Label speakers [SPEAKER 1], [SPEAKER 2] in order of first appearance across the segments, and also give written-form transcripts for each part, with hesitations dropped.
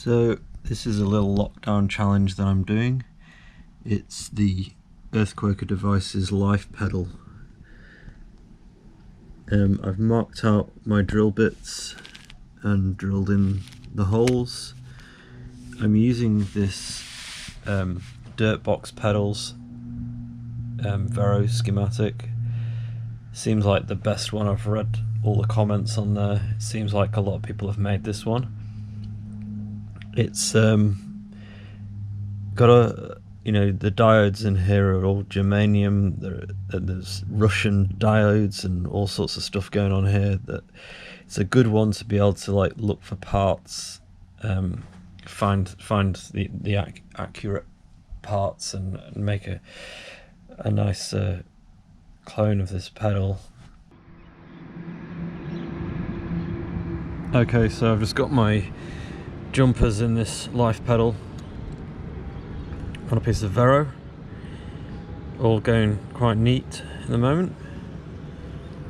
[SPEAKER 1] So this is a little lockdown challenge that I'm doing. It's the Earthquaker Devices Life Pedal. I've marked out my drill bits and drilled in the holes. I'm using this dirt box pedals Vero schematic. Seems like the best one. I've read all the comments on there. It seems like a lot of people have made this one. It's got a, the diodes in here are all germanium. There's Russian diodes and all sorts of stuff going on here. That it's a good one to be able to look for parts, find the accurate parts and make a nice clone of this pedal. Okay, so I've just got my jumpers in this life pedal on a piece of vero, all going quite neat at the moment.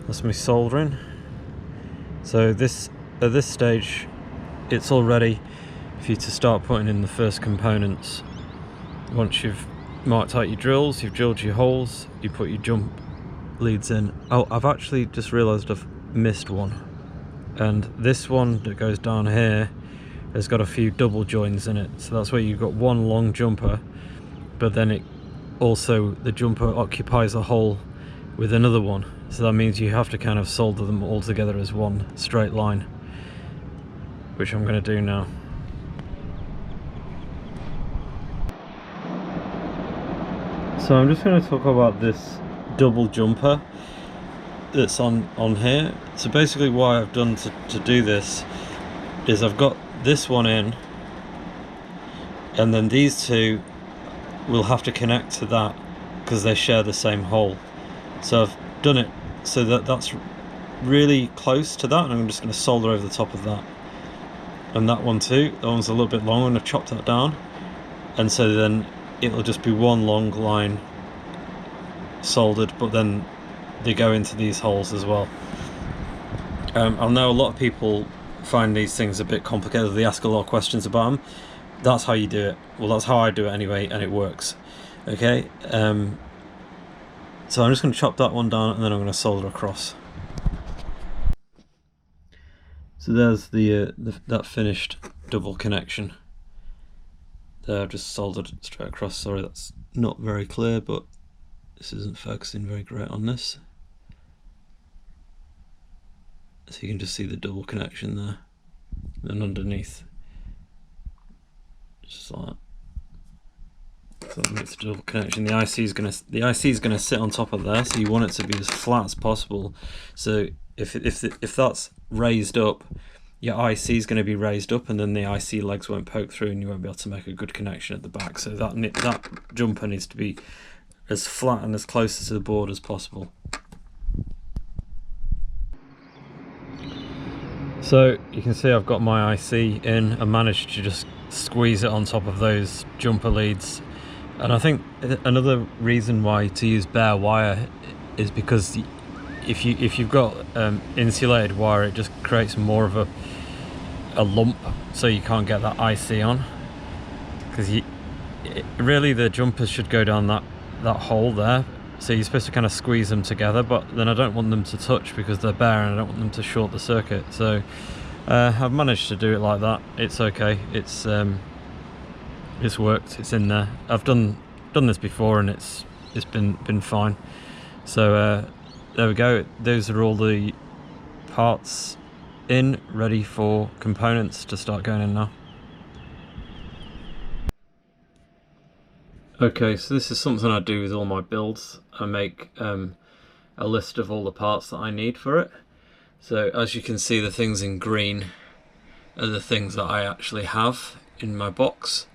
[SPEAKER 1] That's me soldering. So at this stage it's all ready for you to start putting in the first components. Once you've marked out your drills, you've drilled your holes, you put your jump leads in. Oh, I've actually just realised I've missed one, and this one that goes down here has got a few double joins in it, so that's where you've got one long jumper, but then it also, the jumper occupies a hole with another one, so that means you have to kind of solder them all together as one straight line, which I'm going to do now. So I'm just going to talk about this double jumper that's on here. So basically what I've done to do this is I've got this one in, and then these two will have to connect to that because they share the same hole. So I've done it so that that's really close to that, and I'm just going to solder over the top of that. And that one too, that one's a little bit long. I'm going to chop that down, and so then it'll just be one long line soldered, but then they go into these holes as well. I know a lot of people find these things a bit complicated. They ask a lot of questions about them. That's how you do it. Well, that's how I do it anyway, and it works. Okay, so I'm just going to chop that one down, and then I'm going to solder across. So there's that finished double connection. There, I've just soldered straight across. Sorry, that's not very clear, but this isn't focusing very great on this. So you can just see the double connection there, and underneath, just like that. So underneath the double connection, the IC is gonna sit on top of there. So you want it to be as flat as possible. So if that's raised up, your IC is going to be raised up, and then the IC legs won't poke through, and you won't be able to make a good connection at the back. So that jumper needs to be as flat and as close to the board as possible. So you can see I've got my IC in. I managed to just squeeze it on top of those jumper leads. And I think another reason why to use bare wire is because if you've got insulated wire, it just creates more of a lump, so you can't get that IC on. Because really the jumpers should go down that hole there. So you're supposed to kind of squeeze them together, but then I don't want them to touch because they're bare, and I don't want them to short the circuit. So I've managed to do it like that. It's okay. It's worked. It's in there. I've done this before, and it's been fine. So there we go. Those are all the parts in, ready for components to start going in now. Okay, so this is something I do with all my builds. I make a list of all the parts that I need for it. So as you can see, the things in green are the things that I actually have in my box.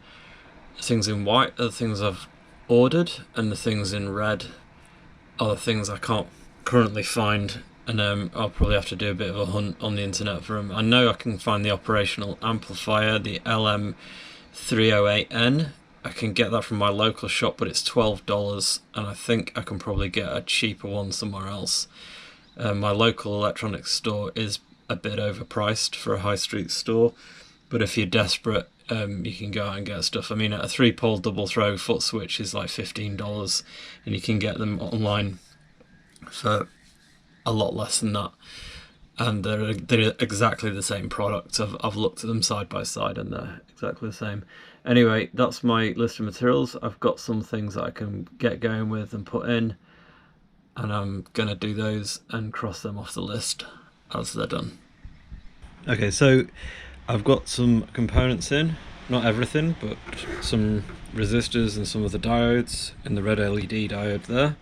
[SPEAKER 1] The things in white are the things I've ordered, and the things in red are the things I can't currently find, and I'll probably have to do a bit of a hunt on the internet for them. I know I can find the operational amplifier, the LM308N. I can get that from my local shop, but it's $12, and I think I can probably get a cheaper one somewhere else. My local electronics store is a bit overpriced for a high street store, but if you're desperate, you can go out and get stuff. I mean, a 3-pole double throw foot switch is like $15, and you can get them online for a lot less than that. And they're exactly the same product. I've looked at them side by side, and they're exactly the same. Anyway, that's my list of materials. I've got some things that I can get going with and put in, and I'm gonna do those and cross them off the list as they're done. Okay, so I've got some components in, not everything, but some resistors and some of the diodes, and the red LED diode there.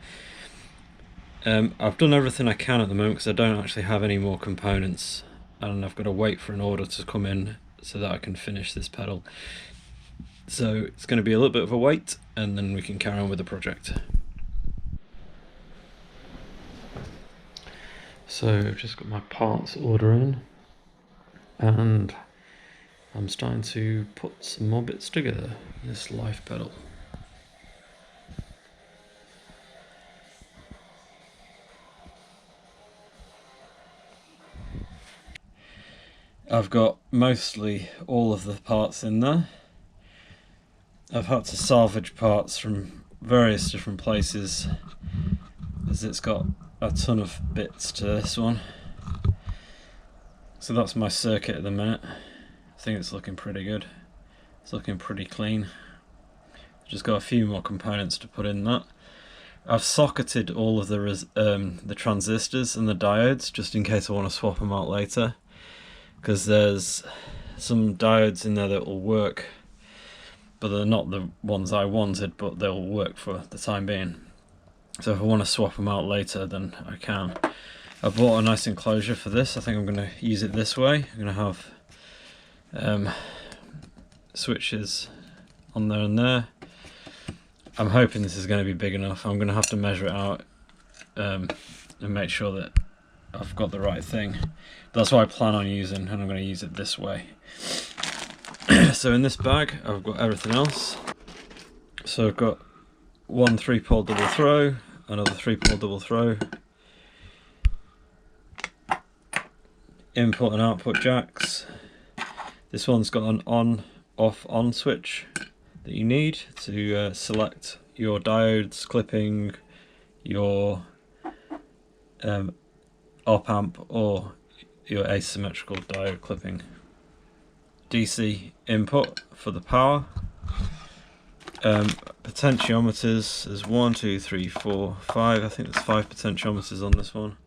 [SPEAKER 1] I've done everything I can at the moment because I don't actually have any more components, and I've got to wait for an order to come in so that I can finish this pedal. So it's going to be a little bit of a wait, and then we can carry on with the project. So I've just got my parts order in, and I'm starting to put some more bits together in this Life Pedal. I've got mostly all of the parts in there. I've had to salvage parts from various different places, as it's got a ton of bits to this one. So that's my circuit at the minute. I think it's looking pretty good. It's looking pretty clean. Just got a few more components to put in that. I've socketed all of the transistors and the diodes just in case I want to swap them out later, because there's some diodes in there that will work, but they're not the ones I wanted, but they'll work for the time being. So if I want to swap them out later, then I can. I bought a nice enclosure for this. I think I'm going to use it this way. I'm going to have switches on there and there. I'm hoping this is going to be big enough. I'm going to have to measure it out and make sure that I've got the right thing. That's what I plan on using, and I'm going to use it this way. So in this bag I've got everything else. So I've got one 3-pole double throw, another 3-pole double throw, input and output jacks. This one's got an on, off, on switch that you need to select your diodes clipping, your op amp, or your asymmetrical diode clipping. DC input for the power. Potentiometers, there's 1, 2, 3, 4, 5, I think there's 5 potentiometers on this one.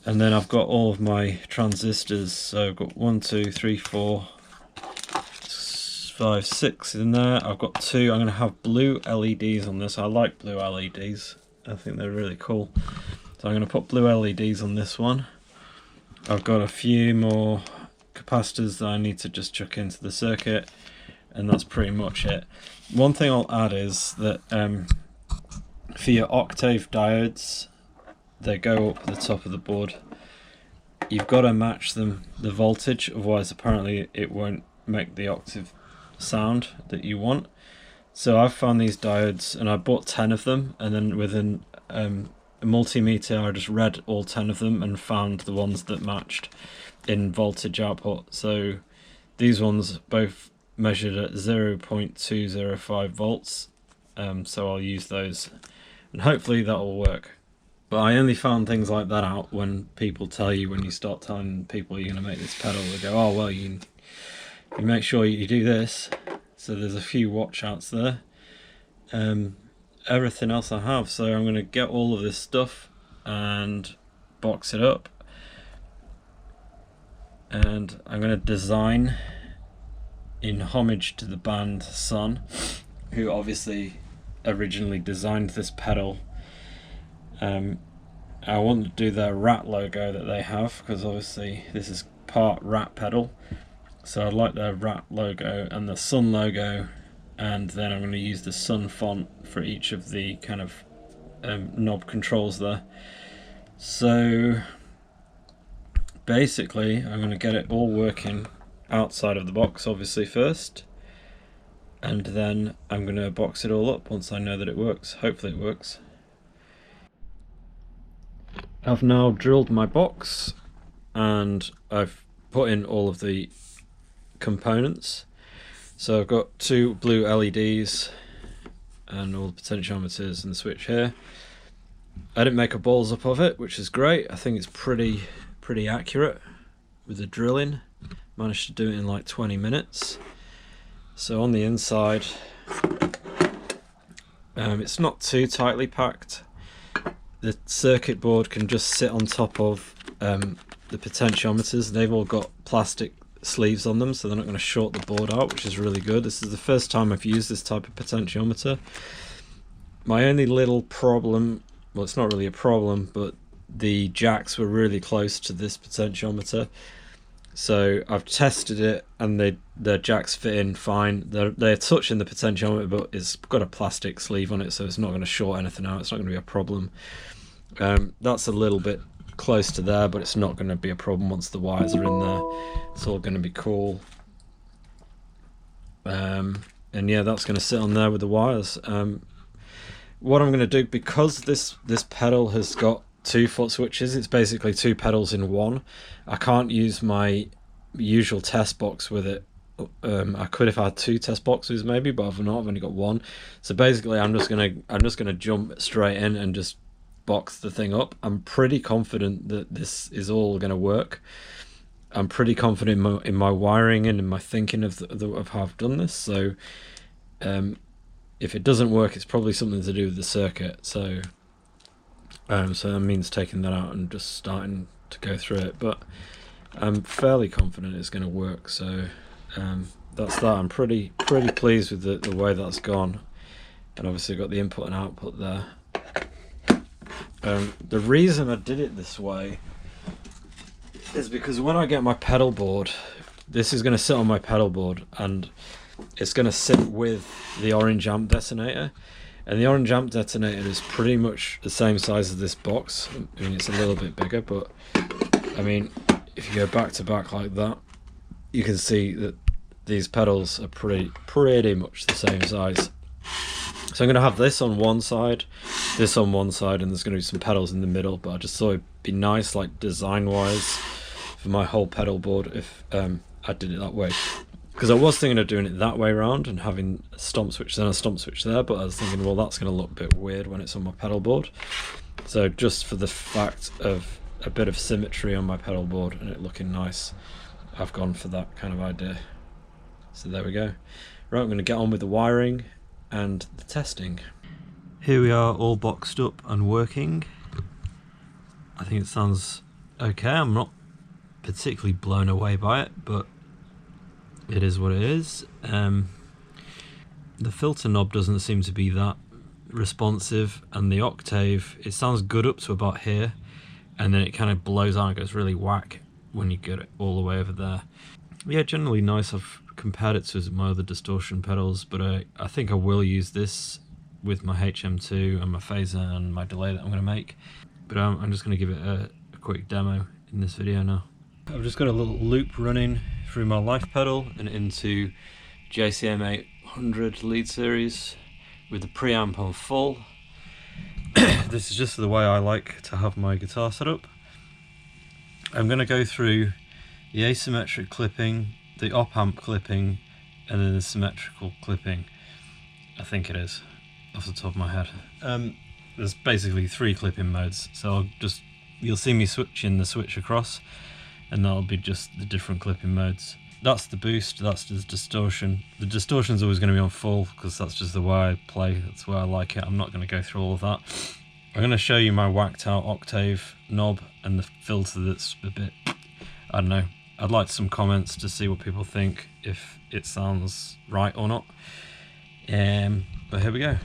[SPEAKER 1] And then I've got all of my transistors, so I've got 1, 2, 3, 4, 5, 6 in there. I've got 2, I'm going to have blue LEDs on this. I like blue LEDs, I think they're really cool. So I'm going to put blue LEDs on this one. I've got a few more capacitors that I need to just chuck into the circuit, and that's pretty much it. One thing I'll add is that for your Octave diodes, they go up at the top of the board. You've got to match them, the voltage, otherwise apparently it won't make the octave sound that you want. So I've found these diodes, and I bought 10 of them, and then with a multimeter I just read all 10 of them and found the ones that matched in voltage output. So these ones both measured at 0.205 volts, so I'll use those, and hopefully that will work. But I only found things like that out when people tell you, when you start telling people you're going to make this pedal, they go, oh well, you make sure you do this. So there's a few watch outs there. Everything else I have, so I'm going to get all of this stuff and box it up, and I'm going to design in homage to the band Sun, who obviously originally designed this pedal. I want to do their rat logo that they have, because obviously this is part rat pedal, so I like their rat logo and the Sun logo, and then I'm going to use the Sun font for each of the kind of knob controls there. So basically I'm going to get it all working outside of the box obviously first, and then I'm going to box it all up once I know that it works. Hopefully it works. I've now drilled my box, and I've put in all of the components. So I've got 2 blue LEDs and all the potentiometers and the switch here. I didn't make a balls up of it, which is great. I think it's pretty accurate with the drilling. Managed to do it in like 20 minutes. So on the inside, it's not too tightly packed. The circuit board can just sit on top of the potentiometers. They've all got plastic sleeves on them, so they're not going to short the board out, which is really good. This is the first time I've used this type of potentiometer. My only little problem, well, it's not really a problem, but the jacks were really close to this potentiometer. So I've tested it, and the jacks fit in fine. They're touching the potentiometer, but it's got a plastic sleeve on it, so it's not going to short anything out. It's not going to be a problem. That's a little bit close to there, but it's not going to be a problem once the wires are in there. It's all going to be cool. And yeah, that's going to sit on there with the wires. What I'm going to do, because this pedal has got 2 foot switches, it's basically 2 pedals in one. I can't use my usual test box with it. I could if I had 2 test boxes maybe, but I've not. I've only got 1. So basically, I'm just gonna jump straight in and just box the thing up. I'm pretty confident that this is all gonna work. I'm pretty confident in my wiring and in my thinking of how I've done this. So if it doesn't work, it's probably something to do with the circuit. So that means taking that out and just starting to go through it, but I'm fairly confident it's going to work. So that's that. I'm pretty pleased with the way that's gone, and obviously got the input and output there. The reason I did it this way is because when I get my pedal board, this is going to sit on my pedal board, and it's going to sit with the orange amp detonator. And the orange amp detonator is pretty much the same size as this box. I mean, it's a little bit bigger, but I mean, if you go back to back like that, you can see that these pedals are pretty much the same size. So I'm going to have this on one side, this on one side, and there's going to be some pedals in the middle. But I just thought it'd be nice, like design-wise, for my whole pedal board if I did it that way. Because I was thinking of doing it that way around and having a stomp switch then a stomp switch there, but I was thinking, well, that's going to look a bit weird when it's on my pedal board. So just for the fact of a bit of symmetry on my pedal board and it looking nice, I've gone for that kind of idea. So there we go. Right, I'm going to get on with the wiring and the testing. Here we are, all boxed up and working. I think it sounds okay. I'm not particularly blown away by it, but it is what it is. The filter knob doesn't seem to be that responsive, and the Octave, it sounds good up to about here, and then it kind of blows out and goes really whack when you get it all the way over there. Yeah, generally nice. I've compared it to my other distortion pedals, but I think I will use this with my HM2 and my phaser and my delay that I'm going to make. But I'm just going to give it a quick demo in this video now. I've just got a little loop running through my Life Pedal and into JCM 800 lead series with the preamp on full. This is just the way I like to have my guitar set up. I'm going to go through the asymmetric clipping, the op-amp clipping, and then the symmetrical clipping. I think it is, off the top of my head. There's basically 3 clipping modes, so you'll see me switching the switch across, and that'll be just the different clipping modes. That's the boost, that's the distortion. The distortion's always going to be on full because that's just the way I play, that's where I like it. I'm not going to go through all of that. I'm going to show you my whacked out Octave knob and the filter that's a bit, I don't know. I'd like some comments to see what people think, if it sounds right or not. But here we go.